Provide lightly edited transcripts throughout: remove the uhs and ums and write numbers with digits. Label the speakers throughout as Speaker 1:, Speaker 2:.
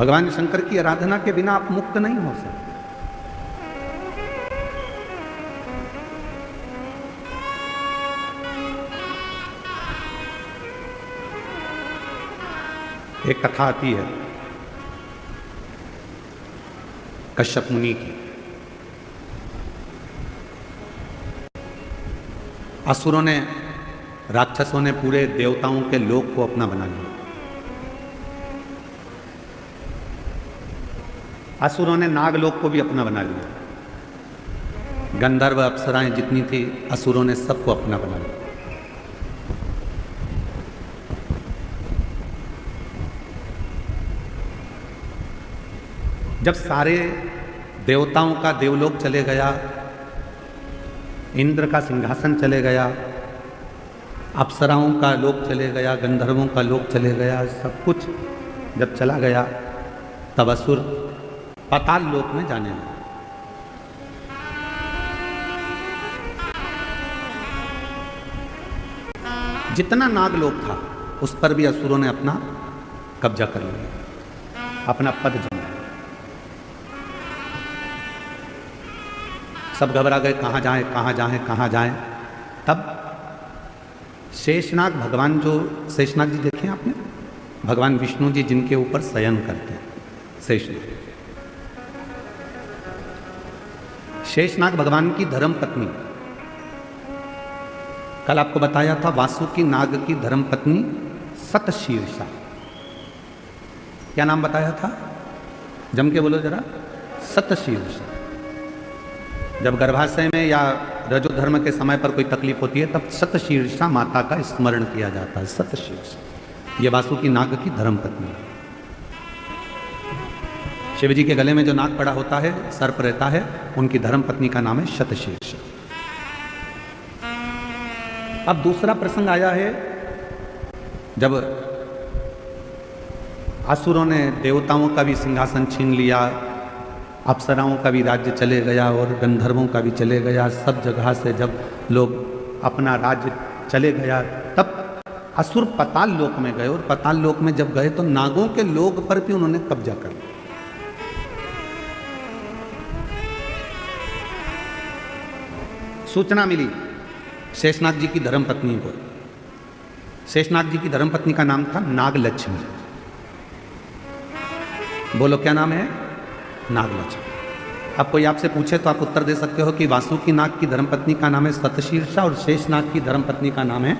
Speaker 1: भगवान शंकर की आराधना के बिना आप मुक्त नहीं हो सकते। एक कथा आती है कश्यप मुनि की। असुरों ने, राक्षसों ने पूरे देवताओं के लोक को अपना बना लिया। असुरों ने नागलोक को भी अपना बना लिया। गंधर्व अप्सराएं जितनी थी असुरों ने सबको अपना बना लिया। जब सारे देवताओं का देवलोक चले गया, इंद्र का सिंहासन चले गया, अप्सराओं का लोक चले गया, गंधर्वों का लोक चले गया, सब कुछ जब चला गया, तब असुर पाताल लोक में जाने लगे। जितना नागलोक था उस पर भी असुरों ने अपना कब्जा कर लिया, अपना पद जमाया। सब घबरा गए, कहाँ जाएं कहाँ जाएं कहाँ जाएं। तब शेषनाग भगवान, जो शेषनाग जी देखे आपने, भगवान विष्णु जी जिनके ऊपर शयन करते हैं, शेषनाग। शेषनाग भगवान की धर्म पत्नी, कल आपको बताया था वासुकी नाग की धर्म पत्नी सतशीर्षा। क्या नाम बताया था? जम के बोलो जरा। सतशीर्षा। जब गर्भाशय में या रजोधर्म के समय पर कोई तकलीफ होती है तब सतशीर्षा माता का स्मरण किया जाता है। सतशीर्षा ये वासुकी नाग की धर्म पत्नी है। शिव जी के गले में जो नाग पड़ा होता है, सर्प रहता है, उनकी धर्म पत्नी का नाम है शतशीर्षा। अब दूसरा प्रसंग आया है जब असुरों ने देवताओं का भी सिंहासन छीन लिया, अप्सराओं का भी राज्य चले गया और गंधर्वों का भी चले गया। सब जगह से जब लोग अपना राज्य चले गया तब असुर पाताल लोक में गए, और पाताल लोक में जब गए तो नागों के लोक पर भी उन्होंने कब्जा कर लिया। सूचना मिली शेषनाग जी की धर्म पत्नी को। शेषनाग जी की धर्म पत्नी का नाम था नागलक्ष्मी। बोलो क्या नाम है? नागलक्ष्मी। अब कोई आपसे पूछे तो आप उत्तर दे सकते हो कि वासुकी नाग की धर्मपत्नी का नाम है सतशीर्षा और शेषनाग की धर्मपत्नी का नाम है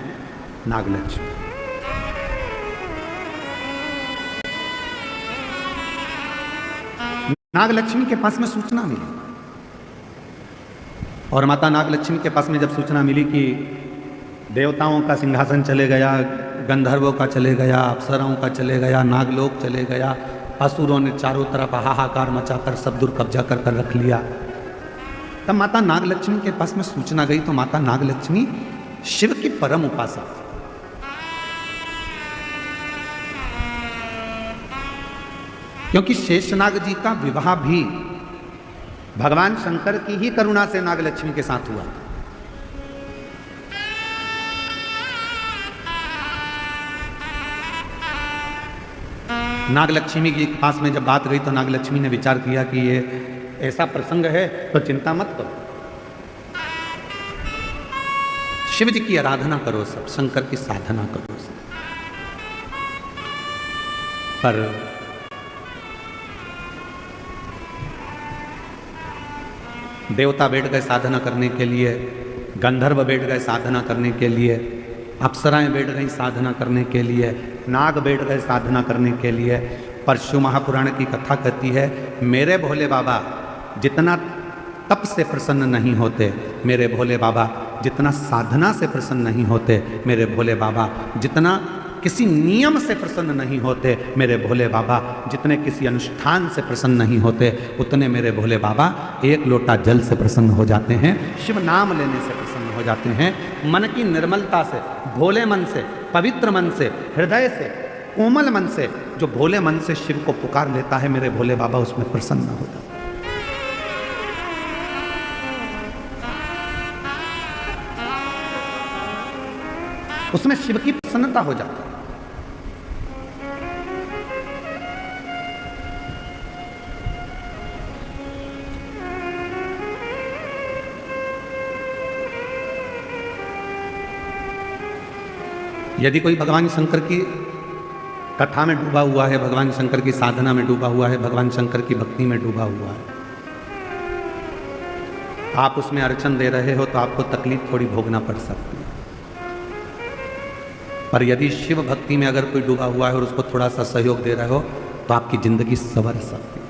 Speaker 1: नागलक्ष्मी। नागलक्ष्मी के पास में सूचना मिली, और माता नागलक्ष्मी के पास में जब सूचना मिली कि देवताओं का सिंहासन चले गया, गंधर्वों का चले गया, अप्सराओं का चले गया, नागलोक चले गया, असुरों ने चारों तरफ हाहाकार मचाकर सब दूर कब्जा कर रख लिया, तब माता नागलक्ष्मी के पास में सूचना गई। तो माता नागलक्ष्मी शिव की परम उपासक थी। क्योंकि शेषनाग जी का विवाह भी भगवान शंकर की ही करुणा से नागलक्ष्मी के साथ हुआ। नागलक्ष्मी के पास में जब बात गई तो नागलक्ष्मी ने विचार किया कि ये ऐसा प्रसंग है तो चिंता मत करो, शिव जी की आराधना करो, सब शंकर की साधना करो सब। पर देवता बैठ गए साधना करने के लिए, गंधर्व बैठ गए साधना करने के लिए, अप्सराएं बैठ गई साधना करने के लिए, नाग बैठ गए साधना करने के लिए। पर शिव महापुराण की कथा कहती है, मेरे भोले बाबा जितना तप से प्रसन्न नहीं होते, मेरे भोले बाबा जितना साधना से प्रसन्न नहीं होते, मेरे भोले बाबा जितना किसी नियम से प्रसन्न नहीं होते, मेरे भोले बाबा जितने किसी अनुष्ठान से प्रसन्न नहीं होते, उतने मेरे भोले बाबा एक लोटा जल से प्रसन्न हो जाते हैं, शिव नाम लेने से प्रसन्न हो जाते हैं। मन की निर्मलता से, भोले मन से, पवित्र मन से, हृदय से, कोमल मन से, जो भोले मन से शिव को पुकार लेता है, मेरे भोले बाबा उसमें प्रसन्न हो जाते हैं। उसमें शिव की प्रसन्नता हो जाती है। यदि कोई भगवान शंकर की कथा में डूबा हुआ है, भगवान शंकर की साधना में डूबा हुआ है, भगवान शंकर की भक्ति में डूबा हुआ है, आप उसमें अर्चन दे रहे हो तो आपको तकलीफ थोड़ी भोगना पड़ सकती है। पर यदि शिव भक्ति में अगर कोई डूबा हुआ है और उसको थोड़ा सा सहयोग दे रहे हो तो आपकी जिंदगी संवर सकती है,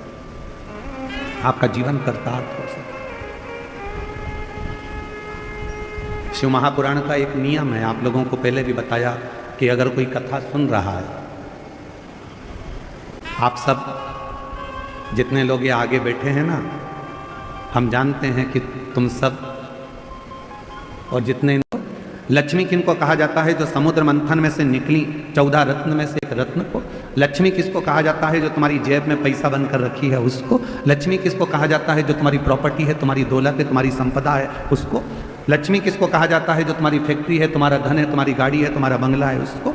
Speaker 1: आपका जीवन कर्तार्थ हो सकता है। शिव महापुराण का एक नियम है, आप लोगों को पहले भी बताया कि अगर कोई कथा सुन रहा है, आप सब जितने लोग ये आगे बैठे हैं ना, हम जानते हैं कि तुम सब और जितने, लक्ष्मी किनको कहा जाता है? जो समुद्र मंथन में से निकली 14 रत्न में से एक रत्न को। लक्ष्मी किसको कहा जाता है? जो तुम्हारी जेब में पैसा बनकर रखी है उसको। लक्ष्मी किसको कहा जाता है? जो तुम्हारी प्रॉपर्टी है, तुम्हारी दौलत है, तुम्हारी संपदा है उसको। लक्ष्मी किसको कहा जाता है? जो तुम्हारी फैक्ट्री है, तुम्हारा धन है, तुम्हारी गाड़ी है, तुम्हारा बंगला है उसको।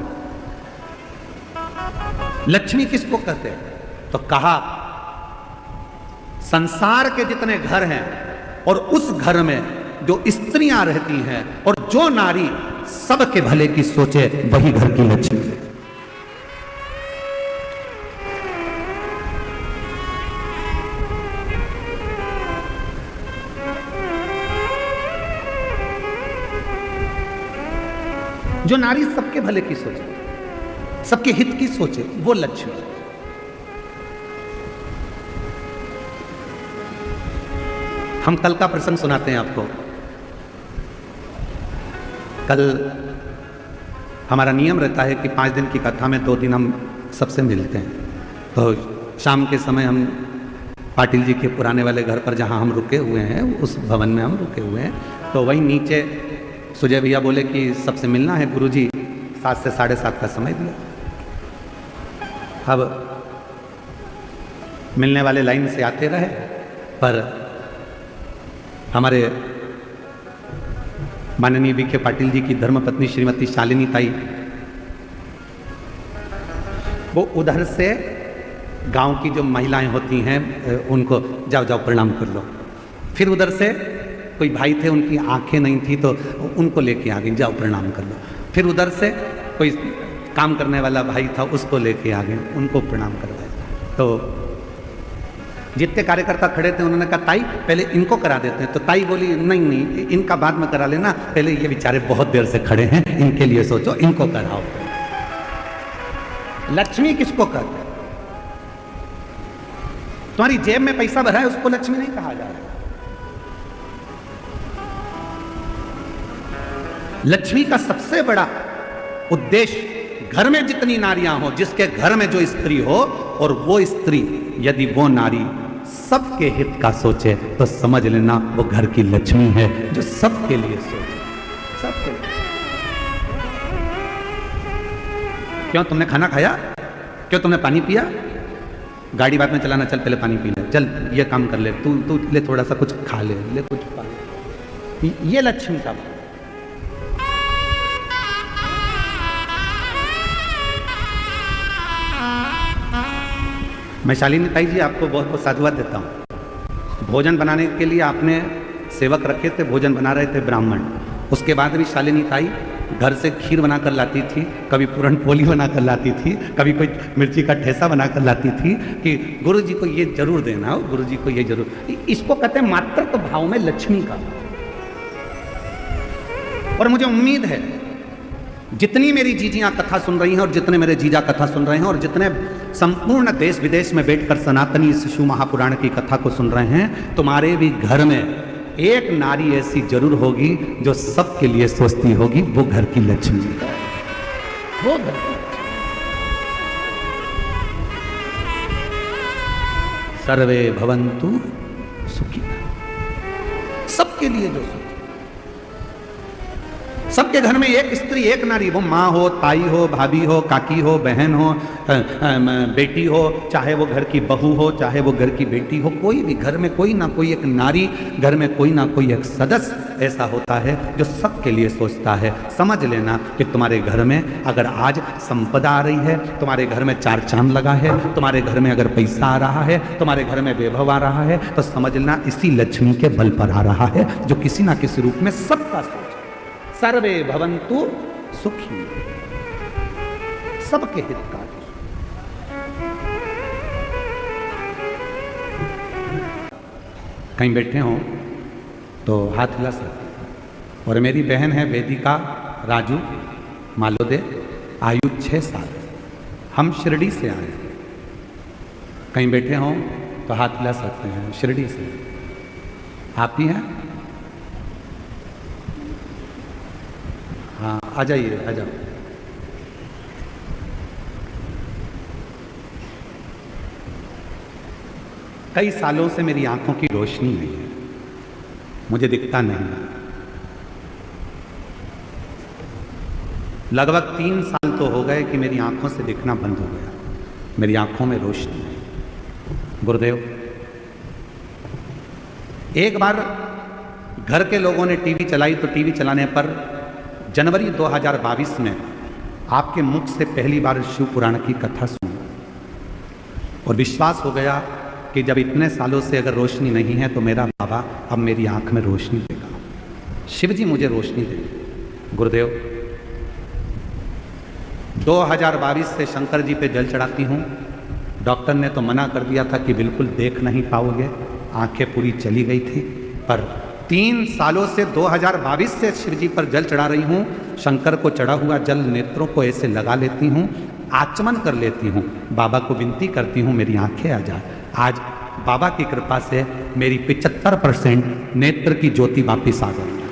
Speaker 1: लक्ष्मी किसको कहते हैं? तो कहा संसार के जितने घर हैं और उस घर में जो स्त्रियां रहती हैं और जो नारी सबके भले की सोचे, वही घर की लक्ष्मी है। जो नारी सबके भले की सोचे, सबके हित की सोचे, वो लक्ष्मी है। हम कल का प्रसंग सुनाते हैं आपको। कल हमारा नियम रहता है कि 5 दिन की कथा में 2 दिन हम सबसे मिलते हैं। तो शाम के समय हम पाटिल जी के पुराने वाले घर पर जहाँ हम रुके हुए हैं, उस भवन में हम रुके हुए हैं। तो वहीं नीचे सुजय भैया बोले कि सबसे मिलना है गुरुजी, 7 से 7:30 का समय दिया। अब मिलने वाले लाइन से आते रहे, पर हमारे माननीय बीके पाटिल जी की धर्मपत्नी श्रीमती शालिनी ताई, वो उधर से गांव की जो महिलाएं होती हैं उनको जाओ जाओ प्रणाम कर लो। फिर उधर से कोई भाई थे, उनकी आंखें नहीं थी तो उनको लेके आ गई, जाओ प्रणाम कर लो। फिर उधर से कोई काम करने वाला भाई था, उसको लेके आ गए, उनको प्रणाम करवाया। तो जितने कार्यकर्ता खड़े थे उन्होंने कहा ताई पहले इनको करा देते हैं। तो ताई बोली नहीं नहीं, इनका बाद में करा लेना, पहले ये बेचारे बहुत देर से खड़े हैं, इनके लिए सोचो, इनको कराओ। लक्ष्मी किसको कहते हैं? तुम्हारी जेब में पैसा भरा है उसको लक्ष्मी नहीं कहा जा रहा। लक्ष्मी का सबसे बड़ा उद्देश्य घर में जितनी नारियां हो, जिसके घर में जो स्त्री हो, और वो स्त्री यदि वो नारी सबके हित का सोचे तो समझ लेना वो घर की लक्ष्मी है, जो सबके लिए सोचे, सबके लिए। क्यों तुमने खाना खाया? क्यों तुमने पानी पिया? गाड़ी बाद में चलाना, चल पहले पानी पी ले, चल ये काम कर ले, तू ले थोड़ा सा कुछ खा ले कुछ पा ले। ये लक्ष्मी का बात। मैं शालिनी ताई जी आपको बहुत बहुत साधुवाद देता हूँ। भोजन बनाने के लिए आपने सेवक रखे थे, भोजन बना रहे थे ब्राह्मण। उसके बाद भी शालिनी ताई घर से खीर बना कर लाती थी, कभी पूरन पोली बना कर लाती थी, कभी कोई मिर्ची का ठेसा बना कर लाती थी कि गुरु जी को ये जरूर देना हो, गुरु जी को ये जरूर। इसको कहते हैं मातृत्व भाव में लक्ष्मी का। और मुझे उम्मीद है जितनी मेरी जीजियां कथा सुन रही हैं और जितने मेरे जीजा कथा सुन रहे हैं और जितने संपूर्ण देश विदेश में बैठकर सनातनी शिव महापुराण की कथा को सुन रहे हैं, तुम्हारे भी घर में एक नारी ऐसी जरूर होगी जो सबके लिए सोचती होगी, वो घर की लक्ष्मी है, वो घर की सर्वे भवन्तु सुखी। सबके लिए जो सुखी, सबके घर में एक स्त्री एक नारी, वो माँ हो, ताई हो, भाभी हो, काकी हो, बहन हो, बेटी हो, चाहे वो घर की बहू हो, चाहे वो घर की बेटी हो, कोई भी घर में कोई ना कोई एक नारी, घर में कोई ना कोई एक सदस्य ऐसा होता है जो सबके लिए सोचता है। समझ लेना कि तुम्हारे घर में अगर आज संपदा आ रही है, तुम्हारे घर में 4 चांद लगा है, तुम्हारे घर में अगर पैसा आ रहा है, तुम्हारे घर में वैभव आ रहा है, तो समझ लेना इसी लक्ष्मी के बल पर आ रहा है, जो किसी ना किसी रूप में सबका सोच। सर्वे भवन्तु सुखी। सबके हितकारी। कहीं बैठे हों तो हाथ हिला सकते हैं। और मेरी बहन है वेदिका राजू मालोदे, आयु 6 साल, हम शिरडी से आए हैं। कहीं बैठे हों तो हाथ हिला सकते हैं, शिरडी से। आप ही हैं? हाँ, आ जाइए, आ जाओ। कई सालों से मेरी आंखों की रोशनी नहीं है, मुझे दिखता नहीं है। लगभग 3 साल तो हो गए कि मेरी आंखों से दिखना बंद हो गया, मेरी आंखों में रोशनी नहीं। गुरुदेव, एक बार घर के लोगों ने टीवी चलाई तो टीवी चलाने पर जनवरी 2022 में आपके मुख से पहली बार शिव पुराण की कथा सुनी और विश्वास हो गया कि जब इतने सालों से अगर रोशनी नहीं है तो मेरा बाबा अब मेरी आंख में रोशनी देगा, शिव जी मुझे रोशनी देंगे। गुरुदेव, 2022 से शंकर जी पे जल चढ़ाती हूँ। डॉक्टर ने तो मना कर दिया था कि बिल्कुल देख नहीं पाओगे, आंखें पूरी चली गई थी, पर 3 सालों से 2022 से शिव जी पर जल चढ़ा रही हूँ। शंकर को चढ़ा हुआ जल नेत्रों को ऐसे लगा लेती हूँ, आचमन कर लेती हूँ, बाबा को विनती करती हूँ मेरी आंखें आ जाए। आज बाबा की कृपा से मेरी 75% नेत्र की ज्योति वापिस आ गई है।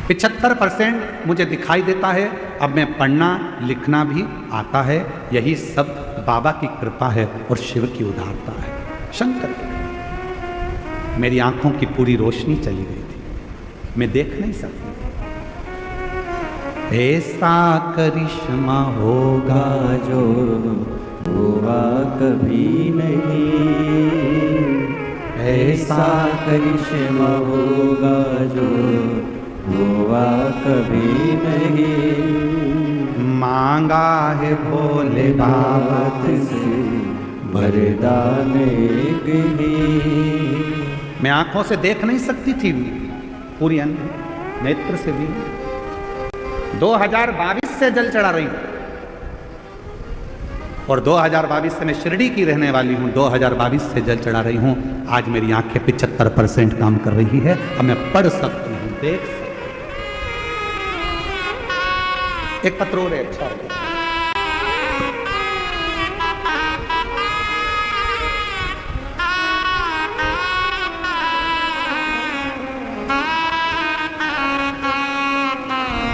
Speaker 1: 75% मुझे दिखाई देता है। अब मैं पढ़ना लिखना भी आता है। यही सब बाबा की कृपा है और शिव की उदारता है। शंकर, मेरी आंखों की पूरी रोशनी चली गई थी, मैं देख नहीं सकती। ऐसा करिश्मा होगा जो
Speaker 2: हुआ कभी नहीं, ऐसा करिश्मा होगा जो हुआ कभी नहीं।
Speaker 1: मांगा है भोले बाबा
Speaker 2: से वरदान एक ही।
Speaker 1: मैं आंखों से देख नहीं सकती थी, पूरी नेत्र से भी। 2022 से जल चढ़ा रही हूं और 2022 से मैं शिरडी की रहने वाली हूं। 2022 से जल चढ़ा रही हूं। आज मेरी आंखें 75% काम कर रही है। अब मैं पढ़ सकती हूं, देख सकती हूं। एक पत्रों रे अच्छा हो।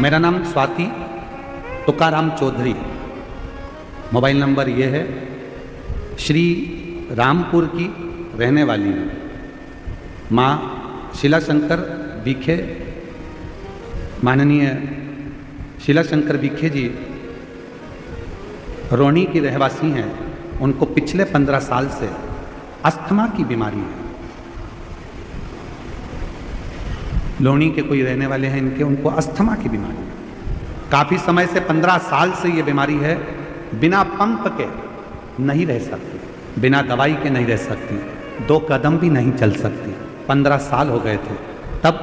Speaker 1: मेरा नाम स्वाति तुकाराम चौधरी, मोबाइल नंबर ये है। श्री रामपुर की रहने वाली हूँ। माँ शीला शंकर बीखे, माननीय शीला शंकर बीखे जी रोणी की रहवासी हैं। उनको पिछले 15 साल से अस्थमा की बीमारी है। लोनी के कोई रहने वाले हैं इनके, उनको अस्थमा की बीमारी है। काफ़ी समय से 15 साल से ये बीमारी है। बिना पंप के नहीं रह सकती, बिना दवाई के नहीं रह सकती, 2 कदम भी नहीं चल सकती। 15 साल हो गए थे। तब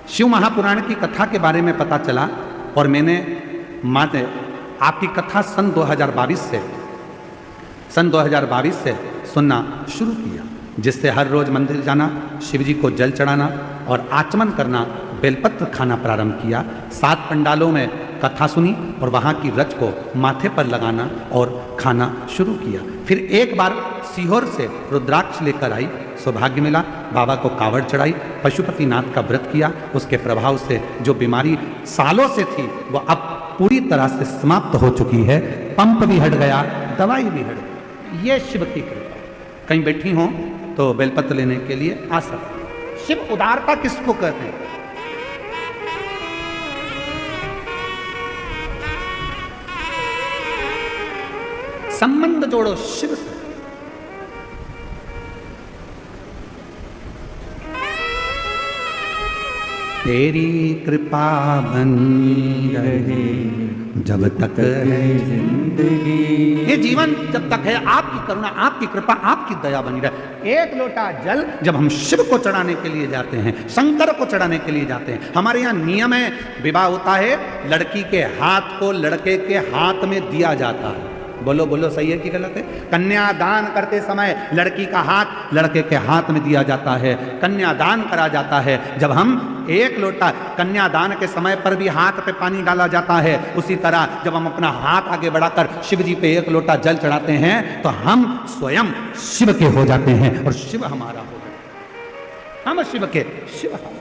Speaker 1: शिव महापुराण की कथा के बारे में पता चला और मैंने माने आपकी कथा सन 2022 से सुनना शुरू किया, जिससे हर रोज मंदिर जाना, शिव जी को जल चढ़ाना और आचमन करना, बेलपत्र खाना प्रारंभ किया। 7 पंडालों में कथा सुनी और वहाँ की रच को माथे पर लगाना और खाना शुरू किया। फिर एक बार सीहोर से रुद्राक्ष लेकर आई, सौभाग्य मिला, बाबा को कावड़ चढ़ाई, पशुपतिनाथ का व्रत किया। उसके प्रभाव से जो बीमारी सालों से थी वो अब पूरी तरह से समाप्त हो चुकी है। पंप भी हट गया, दवाई भी हट गई। ये शिव की कृपा। कहीं बैठी हो तो बेलपत्र लेने के लिए आ सकते। शिव उदारता किसको कहते हैं? संबंध जोड़ो शिव से। तेरी कृपा बनी रहे जब तक है
Speaker 2: जिंदगी।
Speaker 1: ये जीवन जब तक है आपकी करुणा, आपकी कृपा, आपकी दया बनी रहे। एक लोटा जल जब हम शिव को चढ़ाने के लिए जाते हैं, शंकर को चढ़ाने के लिए जाते हैं, हमारे यहाँ नियम है, विवाह होता है, लड़की के हाथ को लड़के के हाथ में दिया जाता है। बोलो बोलो, सही है कि गलत है? कन्यादान करते समय लड़की का हाथ लड़के के हाथ में दिया जाता है, कन्यादान करा जाता है। जब हम एक लोटा कन्यादान के समय पर भी हाथ पे पानी डाला जाता है, उसी तरह जब हम अपना हाथ आगे बढ़ाकर शिव जी पे एक लोटा जल चढ़ाते हैं तो हम स्वयं शिव के हो जाते हैं और शिव हमारा हो जाता है। हम शिव के, शिव हमारा।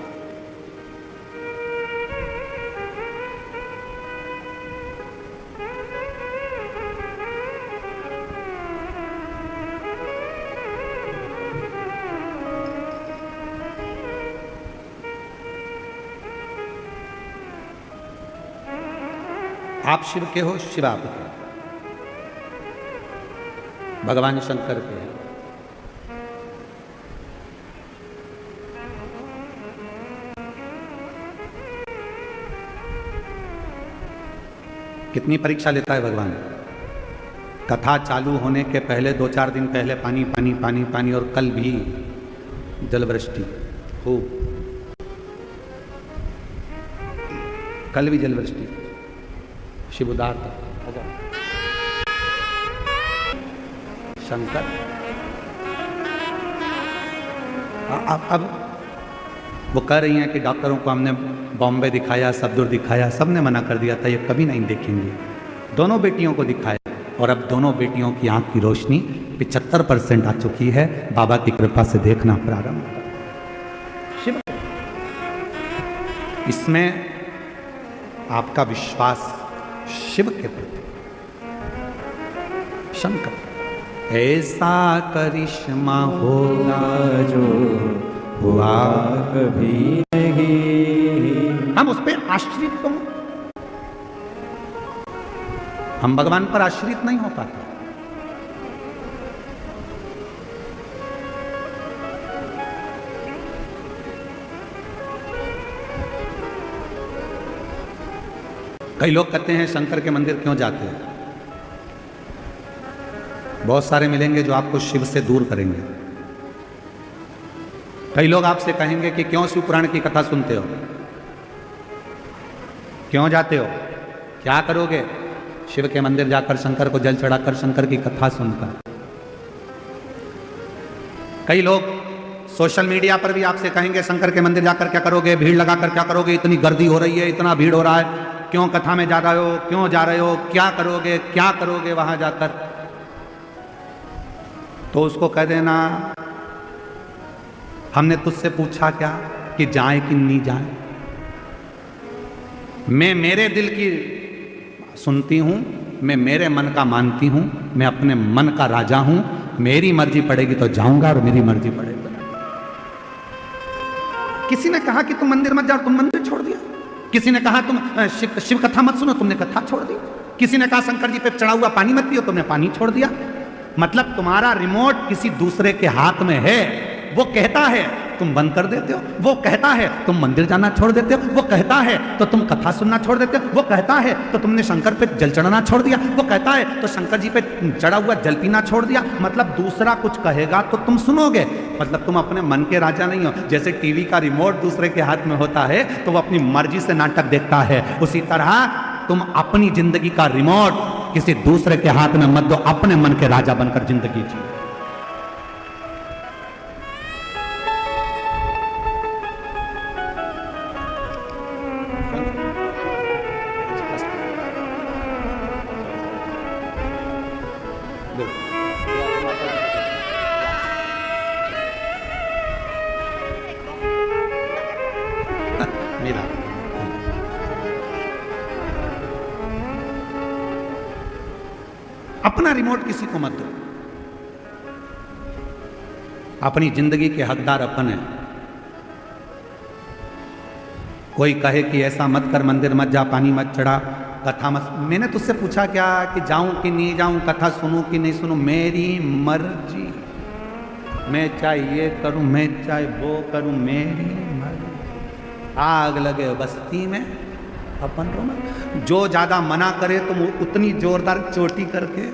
Speaker 1: आप शिव के हो, शिव आप के, भगवान शंकर के हैं। कितनी परीक्षा लेता है भगवान? कथा चालू होने के पहले 2-4 दिन पहले पानी पानी पानी पानी, और कल भी जलवृष्टि खूब, कल भी जलवृष्टि। शिव उदार था शंकर। अब वो कह रही हैं कि डॉक्टरों को हमने बॉम्बे दिखाया, सदुर दिखाया, सबने मना कर दिया था ये कभी नहीं देखेंगे। दोनों बेटियों को दिखाया और अब दोनों बेटियों की आंख की रोशनी 75% आ चुकी है। बाबा की कृपा से देखना प्रारंभ शिव। इसमें आपका विश्वास शिव के प्रति, शंकर। ऐसा करिश्मा होगा
Speaker 2: जो हुआ कभी नहीं।
Speaker 1: हम उस पर आश्रित तो, हम भगवान पर आश्रित नहीं हो पाते। कई लोग कहते हैं शंकर के मंदिर क्यों जाते हैं? बहुत सारे मिलेंगे जो आपको शिव से दूर करेंगे। कई लोग आपसे कहेंगे कि क्यों शिव पुराण की कथा सुनते हो, क्यों जाते हो, क्या करोगे? शिव के मंदिर जाकर शंकर को जल चढ़ाकर शंकर की कथा सुनकर। कई लोग सोशल मीडिया पर भी आपसे कहेंगे शंकर के मंदिर जाकर क्या करोगे, भीड़ लगाकर क्या करोगे, इतनी गर्दी हो रही है, इतना भीड़ हो रहा है, क्यों कथा में जा रहे हो, क्यों जा रहे हो, क्या करोगे, क्या करोगे वहां जाकर? तो उसको कह देना हमने तुझसे पूछा क्या कि जाए कि नहीं जाए? मैं मेरे दिल की सुनती हूं, मैं मेरे मन का मानती हूं, मैं अपने मन का राजा हूं। मेरी मर्जी पड़ेगी तो जाऊंगा और मेरी मर्जी पड़ेगी। किसी ने कहा कि तुम मंदिर मत जाओ, तुम मंदिर छोड़ दिया। किसी ने कहा तुम शिव कथा मत सुनो, तुमने कथा छोड़ दी। किसी ने कहा शंकर जी पे चढ़ा हुआ पानी मत पियो, तुमने पानी छोड़ दिया। मतलब तुम्हारा रिमोट किसी दूसरे के हाथ में है। वो कहता है तुम बंद कर देते हो, वो कहता है तुम मंदिर जाना छोड़ देते हो, वो कहता है तो तुम कथा सुनना छोड़ देते हो, वो कहता है तो तुमने शंकर पे जल चढ़ाना छोड़ दिया, वो कहता है तो शंकर जी पे चढ़ा हुआ जल पीना छोड़ दिया। मतलब दूसरा कुछ कहेगा तो तुम सुनोगे। मतलब तुम अपने मन के राजा नहीं हो। जैसे टीवी का रिमोट दूसरे के हाथ में होता है तो वो अपनी मर्जी से नाटक देखता है, उसी तरह तुम अपनी जिंदगी का रिमोट किसी दूसरे के हाथ में मत दो, अपने मन के राजा बनकर जिंदगी जियो। मेरा अपना रिमोट किसी को मत दो। अपनी जिंदगी के हकदार अपन है। कोई कहे कि ऐसा मत कर, मंदिर मत जा, पानी मत चढ़ा, कथा मत। मैंने तुझसे पूछा क्या कि जाऊं कि नहीं जाऊं, कथा सुनूं कि नहीं सुनूं? मेरी मर्जी। मैं चाहे ये करूं, मैं चाहे वो करूं, मेरी मर्जी। आग लगे बस्ती में, अपन रो मत। जो ज्यादा मना करे तुम उतनी जोरदार चोटी करके,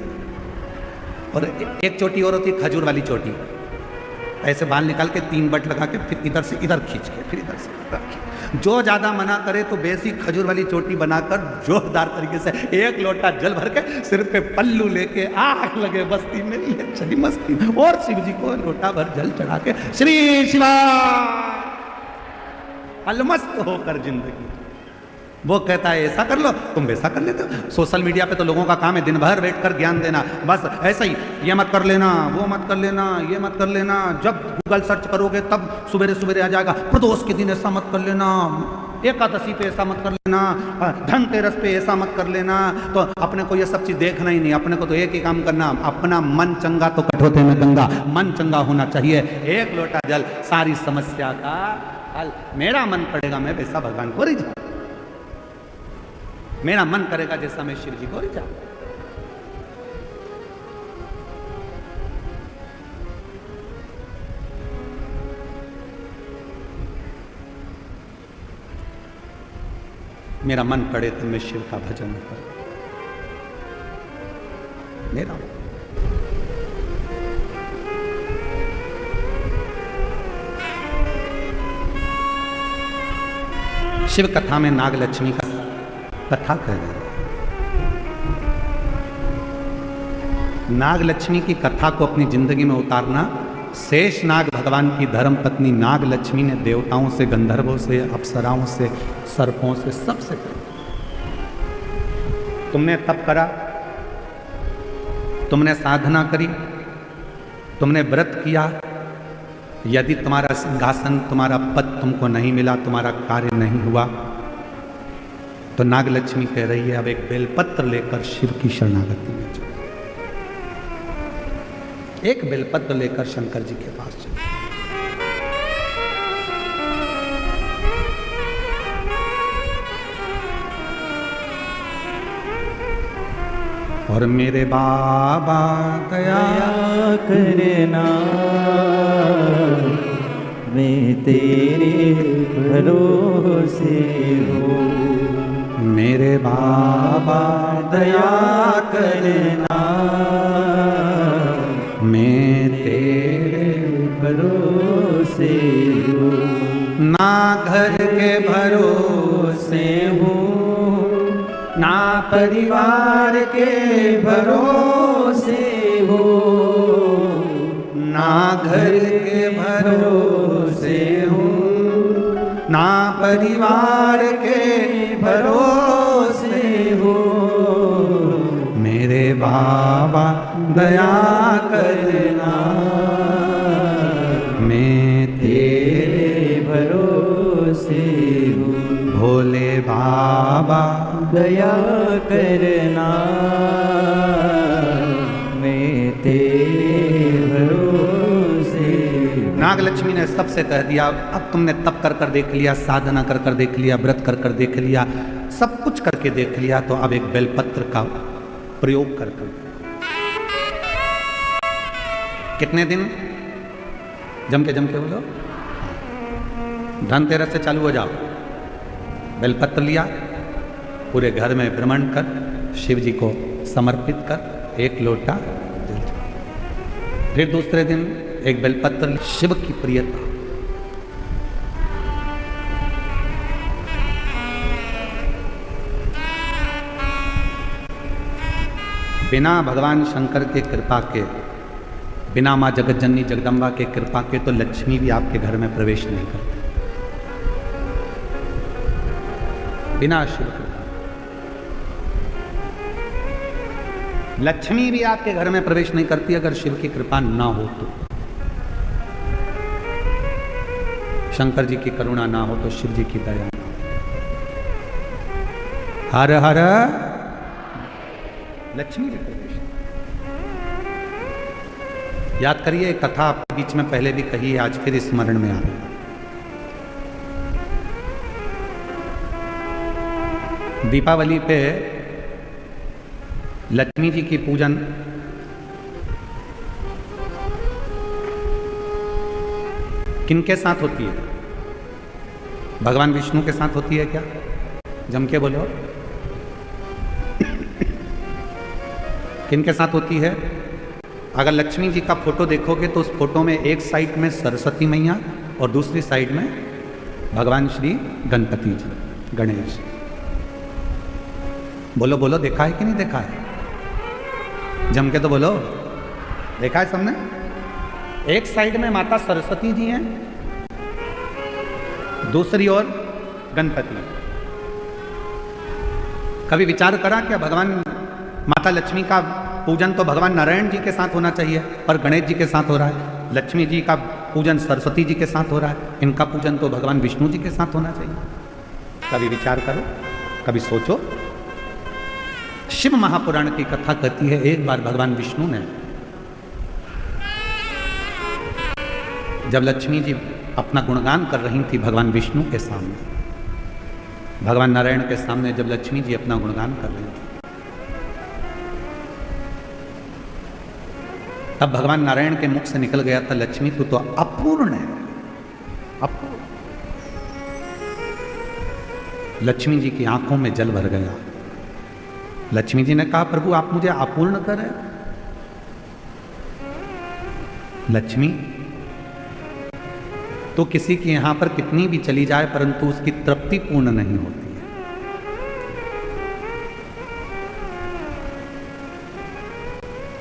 Speaker 1: और एक चोटी और होती है खजूर वाली चोटी, ऐसे बाल निकाल के 3 बट लगा के फिर इधर से इधर खींच के फिर इधर से इधर खींच। जो ज्यादा मना करे तो बेसिक खजूर वाली चोटी बनाकर जोरदार तरीके से 1 लोटा जल भर के सिर पे पल्लू लेके आग लगे बस्ती में, ये चली मस्ती। और शिव जी को लोटा भर जल चढ़ा के श्री शिवा अलमस्त होकर जिंदगी। वो कहता है ऐसा कर लो, तुम वैसा कर लेते हो। सोशल मीडिया पे तो लोगों का काम है दिन भर बैठकर ज्ञान देना, बस ऐसा ही, ये मत कर लेना, वो मत कर लेना, ये मत कर लेना। जब गूगल सर्च करोगे तब सवेरे सवेरे आ जाएगा, प्रदोष के दिन ऐसा मत कर लेना, एकादशी पे ऐसा मत कर लेना, धनतेरस पे ऐसा मत कर लेना। तो अपने को ये सब चीज देखना ही नहीं, अपने को तो एक ही काम करना, अपना मन चंगा तो कठोते में गंगा, मन चंगा होना चाहिए। 1 लोटा जल सारी समस्या का हल। मेरा मन पड़ेगा मैं वैसा भगवान को रिझा, मेरा मन करेगा जैसा मैं शिव जी को रिझा। मेरा मन करे तो मैं शिव का भजन करूं। मेरा शिव कथा में नागलक्ष्मी का कथा कह रहे हैं। नागलक्ष्मी की कथा को अपनी जिंदगी में उतारना। शेष नाग भगवान की धर्म पत्नी नागलक्ष्मी ने देवताओं से, गंधर्वों से, अप्सराओं से, सर्पों से, सबसे कहा, तुमने तप करा, तुमने साधना करी, तुमने व्रत किया, यदि तुम्हारा सिंहासन, तुम्हारा पद तुमको नहीं मिला, तुम्हारा कार्य नहीं हुआ, तो नागलक्ष्मी कह रही है अब एक बेलपत्र लेकर शिव की शरणागति में जाओ। एक बेलपत्र लेकर शंकर जी के पास चलो। और मेरे बाबा दया
Speaker 2: करना, मैं तेरे भरोसे हूँ।
Speaker 1: मेरे बाबा
Speaker 2: दया करना,
Speaker 1: मैं तेरे
Speaker 2: भरोसे हूँ।
Speaker 1: ना घर के
Speaker 2: भरोसे हूँ, ना परिवार के भरोसे हूँ,
Speaker 1: ना घर के
Speaker 2: भरोसे हूँ,
Speaker 1: ना परिवार के
Speaker 2: भरोसे हो।
Speaker 1: मेरे बाबा दया करना, मैं तेरे
Speaker 2: भरोसे हूँ।
Speaker 1: भोले बाबा
Speaker 2: दया करना, मैं तेरे भरोसे हूँ।
Speaker 1: नागलक्ष्मी ने सबसे कह दिया अब तुमने तप कर कर देख लिया, साधना कर कर देख लिया, व्रत कर कर देख लिया, सब कुछ करके देख लिया, तो अब एक बेलपत्र का प्रयोग कर कर। कितने दिन? जम के बोलो। धनतेरस से चालू हो जाओ। बेलपत्र लिया, पूरे घर में भ्रमण कर शिव जी को समर्पित कर 1 लोटा जल। फिर दूसरे दिन एक बेलपत्र, शिव की प्रियता, बिना भगवान शंकर के कृपा के, बिना माँ जगतजननी जगदम्बा के कृपा के तो लक्ष्मी भी आपके घर में प्रवेश नहीं करती। बिना शिव कृपा लक्ष्मी भी आपके घर में प्रवेश नहीं करती अगर शिव की कृपा ना हो तो। शंकर जी की करुणा ना हो तो शिव जी की दया ना हो। हर हर लक्ष्मी भी प्रवेश। याद करिए, कथा बीच में पहले भी कही है, आज फिर स्मरण में आ रही है। दीपावली पे लक्ष्मी जी की पूजन किनके साथ होती है? भगवान विष्णु के साथ होती है क्या? जम के बोलो। किनके साथ होती है? अगर लक्ष्मी जी का फोटो देखोगे तो उस फोटो में एक साइड में सरस्वती मैया और दूसरी साइड में भगवान श्री गणपति जी, गणेश। बोलो बोलो, देखा है कि नहीं देखा है? जम के तो बोलो, देखा है सबने? एक साइड में माता सरस्वती जी हैं, दूसरी ओर गणपति। कभी विचार करा क्या भगवान माता लक्ष्मी का पूजन तो भगवान नारायण जी के साथ होना चाहिए, पर गणेश जी के साथ हो रहा है। लक्ष्मी जी का पूजन सरस्वती जी के साथ हो रहा है, इनका पूजन तो भगवान विष्णु जी के साथ होना चाहिए। कभी विचार करो, कभी सोचो। शिव महापुराण की कथा कहती है, एक बार भगवान विष्णु ने, जब लक्ष्मी जी अपना गुणगान कर रही थी भगवान विष्णु के सामने, भगवान नारायण के सामने जब लक्ष्मी जी अपना गुणगान कर रही थी, तब भगवान नारायण के मुख से निकल गया था, लक्ष्मी तू तो अपूर्ण है, अपूर्ण। लक्ष्मी जी की आंखों में जल भर गया। लक्ष्मी जी ने कहा, प्रभु आप मुझे अपूर्ण करें। लक्ष्मी, तो किसी के यहां पर कितनी भी चली जाए परंतु उसकी तृप्ति पूर्ण नहीं होती है।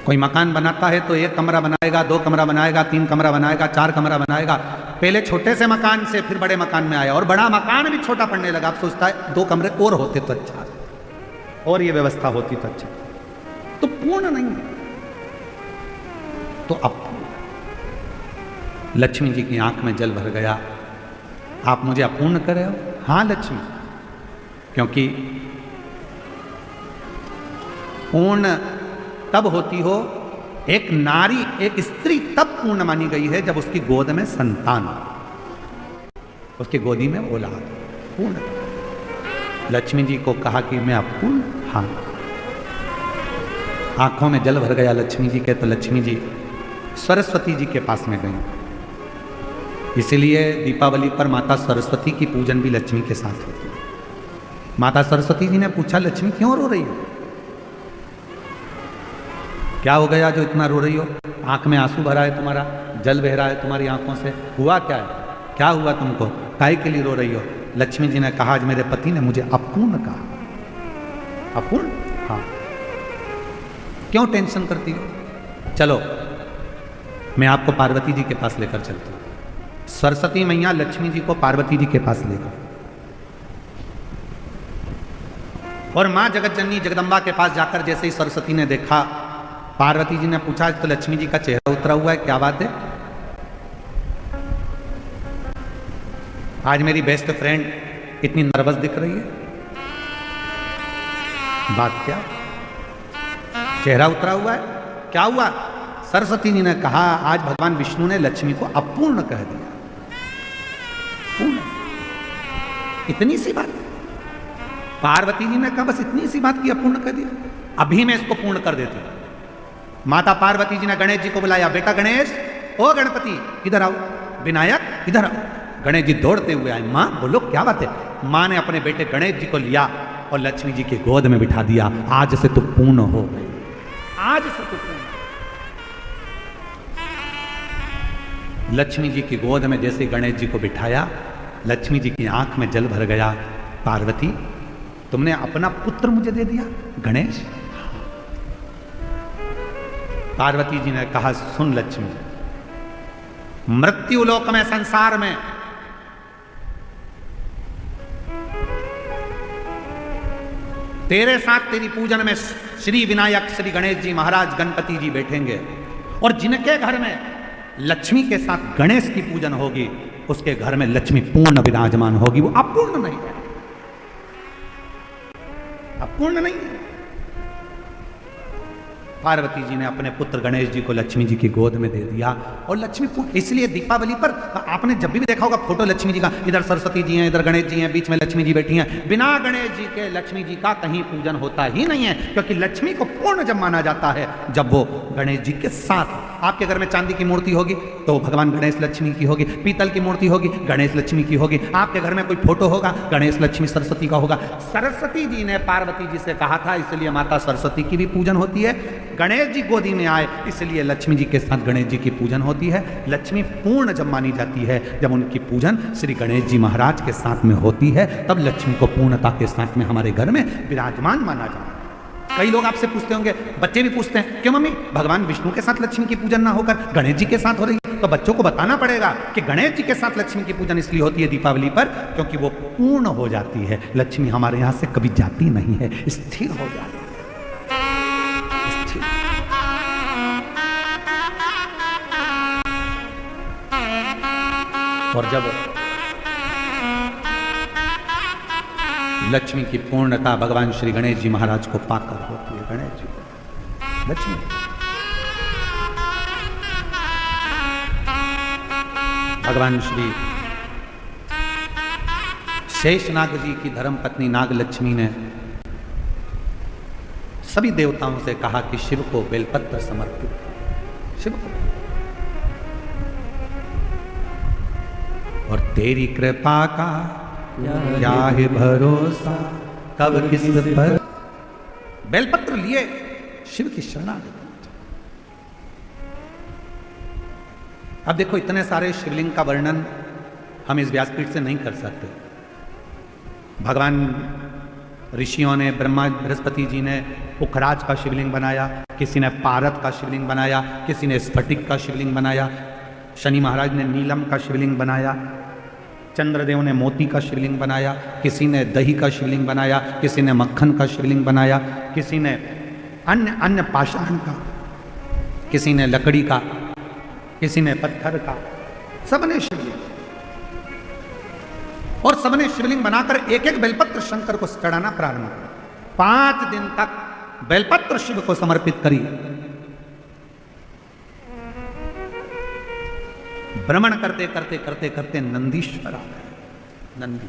Speaker 1: कोई मकान बनाता है तो एक कमरा बनाएगा, दो कमरा बनाएगा, तीन कमरा बनाएगा, चार कमरा बनाएगा। पहले छोटे से मकान से फिर बड़े मकान में आया और बड़ा मकान भी छोटा पड़ने लगा। आप सोचता है दो कमरे और होते तो अच्छा, और ये व्यवस्था होती तो अच्छा। तो पूर्ण नहीं है, तो अब लक्ष्मी जी की आंख में जल भर गया। आप मुझे अपूर्ण कर रहे हो? हाँ लक्ष्मी, क्योंकि पूर्ण तब होती हो, एक नारी, एक स्त्री तब पूर्ण मानी गई है जब उसकी गोद में संतान हो, उसकी गोदी में औलाद पूर्ण। लक्ष्मी जी को कहा कि मैं अपूर्ण, हाँ। आंखों में जल भर गया लक्ष्मी जी के, तो लक्ष्मी जी सरस्वती जी के पास में गई। इसीलिए दीपावली पर माता सरस्वती की पूजन भी लक्ष्मी के साथ होती है। माता सरस्वती जी ने पूछा, लक्ष्मी क्यों रो रही हो? क्या हो गया जो इतना रो रही हो? आंख में आंसू भरा है तुम्हारा, जल बह रहा है तुम्हारी आंखों से, हुआ क्या है? क्या हुआ तुमको? काहे के लिए रो रही हो? लक्ष्मी जी ने कहा, आज मेरे पति ने मुझे अपूर्ण कहा। अपूर्ण? हाँ। क्यों टेंशन करती हो? चलो मैं आपको पार्वती जी के पास लेकर चलती हूँ। सरस्वती मैया लक्ष्मी जी को पार्वती जी के पास ले गई और मां जगतजननी जगदम्बा के पास जाकर जैसे ही सरस्वती ने देखा, पार्वती जी ने पूछा, तो लक्ष्मी जी का चेहरा उतरा हुआ है, क्या बात है? आज मेरी बेस्ट फ्रेंड इतनी नर्वस दिख रही है, बात क्या? चेहरा उतरा हुआ है, क्या हुआ? सरस्वती जी ने कहा, आज भगवान विष्णु ने लक्ष्मी को अपूर्ण कह दिया। पूर्ण, इतनी सी बात। पार्वती जी ने कहा, बस इतनी सी बात की अपूर्ण कर दिया, अभी मैं इसको पूर्ण कर देती हूं। माता पार्वती जी ने गणेश जी को बुलाया, बेटा गणेश, ओ गणपति इधर आओ, विनायक इधर आओ। गणेश जी दौड़ते हुए आए। मां बोलो क्या बात है? मां ने अपने बेटे गणेश जी को लिया और लक्ष्मी जी की गोद में बिठा दिया। आज से तू पूर्ण हो गई, आज से तू पूर्ण। लक्ष्मी जी की गोद में जैसे गणेश जी को बिठाया, लक्ष्मी जी की आंख में जल भर गया। पार्वती, तुमने अपना पुत्र मुझे दे दिया गणेश? पार्वती जी ने कहा, सुन लक्ष्मी, मृत्यु लोक में, संसार में तेरे साथ तेरी पूजन में श्री विनायक, श्री गणेश जी महाराज, गणपति जी बैठेंगे, और जिनके घर में लक्ष्मी के साथ गणेश की पूजन होगी, उसके घर में लक्ष्मी पूर्ण विराजमान होगी। वो अपूर्ण नहीं है, अपूर्ण नहीं है। पार्वती जी ने अपने पुत्र गणेश जी को लक्ष्मी जी की गोद में दे दिया और लक्ष्मी पूर्ण। इसलिए दीपावली पर आपने जब भी देखा होगा फोटो लक्ष्मी जी का, इधर सरस्वती जी हैं, इधर गणेश जी हैं, बीच में लक्ष्मी जी बैठी हैं। बिना गणेश जी के लक्ष्मी जी का कहीं पूजन होता ही नहीं है, क्योंकि लक्ष्मी को पूर्ण जब माना जाता है जब वो गणेश जी के साथ आपके घर में चांदी की मूर्ति होगी तो भगवान गणेश लक्ष्मी की होगी, पीतल की मूर्ति होगी गणेश लक्ष्मी की होगी, आपके घर में कोई फोटो होगा गणेश लक्ष्मी सरस्वती का होगा। सरस्वती जी ने पार्वती जी से कहा था, इसलिए माता सरस्वती की भी पूजन होती है। गणेश जी गोदी में आए इसलिए लक्ष्मी जी के साथ गणेश जी की पूजन होती है। लक्ष्मी पूर्ण जब मानी जाती है जब उनकी पूजन श्री गणेश जी महाराज के साथ में होती है, तब लक्ष्मी को पूर्णता के साथ में हमारे घर में विराजमान माना जाता है। कई लोग आपसे पूछते होंगे, बच्चे भी पूछते हैं, क्यों मम्मी भगवान विष्णु के साथ लक्ष्मी की पूजन ना होकर गणेश जी के साथ हो रही है? तो बच्चों को बताना पड़ेगा कि गणेश जी के साथ लक्ष्मी की पूजन इसलिए होती है दीपावली पर, क्योंकि वो पूर्ण हो जाती है। लक्ष्मी हमारे यहां से कभी जाती नहीं है, स्थिर हो जाती है, स्थिर। और जब लक्ष्मी की पूर्णता भगवान श्री गणेश जी महाराज को पाकर होती है, गणेश जी को लक्ष्मी, भगवान श्री शेषनाग जी की धर्मपत्नी नाग लक्ष्मी ने सभी देवताओं से कहा कि शिव को बेलपत्र समर्पित करो, शिव को। और तेरी कृपा का क्या है भरोसा, कब किस पर। बेलपत्र लिए शिव की शरणागति। अब देखो इतने सारे शिवलिंग का वर्णन हम इस व्यासपीठ से नहीं कर सकते। भगवान ऋषियों ने, ब्रह्मा बृहस्पति जी ने पुखराज का शिवलिंग बनाया, किसी ने पारद का शिवलिंग बनाया, किसी ने स्फटिक का शिवलिंग बनाया, शनि महाराज ने नीलम का शिवलिंग बनाया, चंद्रदेव ने मोती का शिवलिंग बनाया, किसी ने दही का शिवलिंग बनाया, किसी ने मक्खन का शिवलिंग बनाया, किसी ने अन्य पाषाण का, किसी ने लकड़ी का, किसी ने पत्थर का, सबने शिवलिंग। और सबने शिवलिंग बनाकर एक एक बेलपत्र शंकर को चढ़ाना प्रारंभ किया। 5 दिन तक बेलपत्र शिव को समर्पित करी। भ्रमण करते करते करते करते नंदीश्वर आ गए। नंदी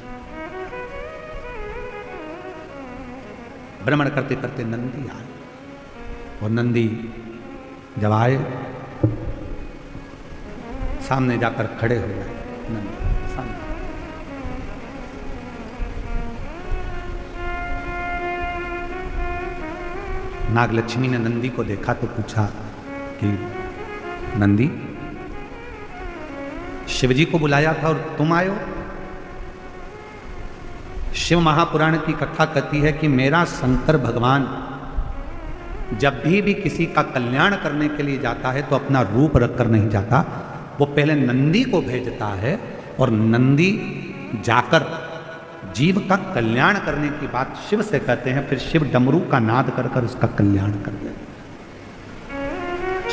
Speaker 1: भ्रमण करते करते नंदी आए, और नंदी जब आए सामने जाकर खड़े हो गए। नंदी सामने। नागलक्ष्मी ने नंदी को देखा तो पूछा कि नंदी, शिवजी को बुलाया था और तुम आए हो? शिव महापुराण की कथा कहती है कि मेरा शंकर भगवान जब भी किसी का कल्याण करने के लिए जाता है तो अपना रूप रखकर नहीं जाता, वो पहले नंदी को भेजता है, और नंदी जाकर जीव का कल्याण करने की बात शिव से कहते हैं, फिर शिव डमरू का नाद कर कर उसका कल्याण कर देते।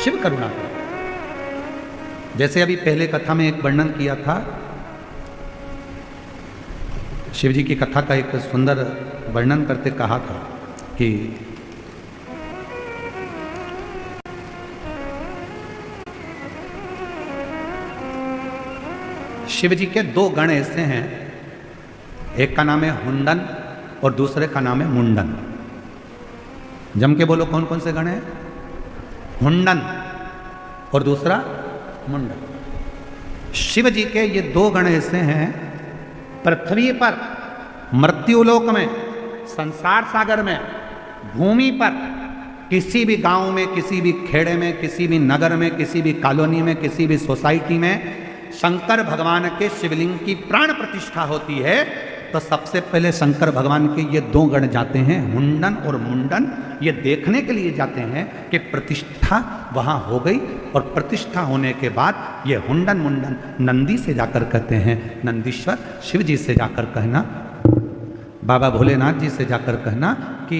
Speaker 1: शिव करुणा करते। जैसे अभी पहले कथा में एक वर्णन किया था, शिव जी की कथा का एक सुंदर वर्णन करते कहा था कि शिव जी के 2 गण ऐसे हैं, एक का नाम है हुंडन और दूसरे का नाम है मुंडन। जम के बोलो कौन कौन से गण हैं? हुंडन और दूसरा मुंडन। शिव जी के ये 2 गण ऐसे हैं, पृथ्वी पर, मृत्युलोक में, संसार सागर में, भूमि पर, किसी भी गांव में, किसी भी खेड़े में, किसी भी नगर में, किसी भी कॉलोनी में, किसी भी सोसाइटी में शंकर भगवान के शिवलिंग की प्राण प्रतिष्ठा होती है, तो सबसे पहले शंकर भगवान के ये 2 गण जाते हैं, हुंडन और मुंडन। ये देखने के लिए जाते हैं कि प्रतिष्ठा वहां हो गई, और प्रतिष्ठा होने के बाद ये हुंडन मुंडन नंदी से जाकर कहते हैं, नंदीश्वर शिव जी से जाकर कहना, बाबा भोलेनाथ जी से जाकर कहना कि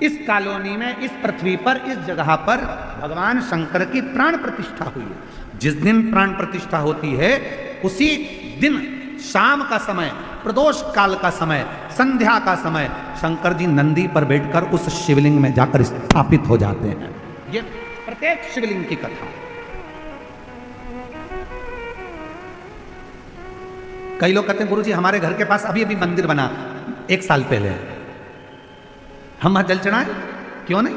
Speaker 1: इस कॉलोनी में, इस पृथ्वी पर, इस जगह पर भगवान शंकर की प्राण प्रतिष्ठा हुई है। जिस दिन प्राण प्रतिष्ठा होती है उसी दिन शाम का समय, प्रदोष काल का समय, संध्या का समय, शंकर जी नंदी पर बैठकर उस शिवलिंग में जाकर स्थापित हो जाते हैं। ये प्रत्येक शिवलिंग की कथा। कई लोग कहते हैं गुरुजी हमारे घर के पास अभी अभी मंदिर बना 1 साल पहले, हम वहां जल चढ़ाएं? क्यों नहीं?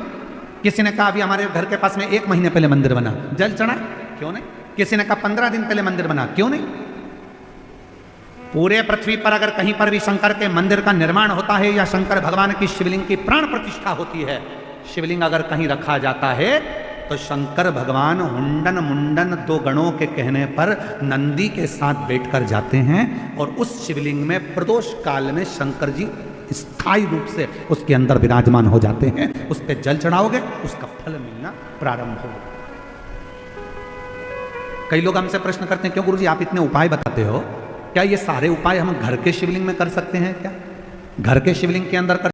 Speaker 1: किसी ने कहा अभी हमारे घर के पास में 1 महीने पहले मंदिर बना, जल चढ़ा, क्यों नहीं? किसी ने कहा 15 दिन पहले मंदिर बना, क्यों नहीं? पूरे पृथ्वी पर अगर कहीं पर भी शंकर के मंदिर का निर्माण होता है या शंकर भगवान की शिवलिंग की प्राण प्रतिष्ठा होती है, शिवलिंग अगर कहीं रखा जाता है तो शंकर भगवान हुंडन मुंडन 2 गणों के कहने पर नंदी के साथ बैठकर जाते हैं और उस शिवलिंग में प्रदोष काल में शंकर जी स्थायी रूप से उसके अंदर विराजमान हो जाते हैं। उस पर जल चढ़ाओगे, उसका फल मिलना प्रारंभ होगा। कई लोग हमसे प्रश्न करते हैं, क्यों गुरुजी आप इतने उपाय बताते हो, क्या ये सारे उपाय हम घर के शिवलिंग में कर सकते हैं? क्या घर के शिवलिंग के अंदर कर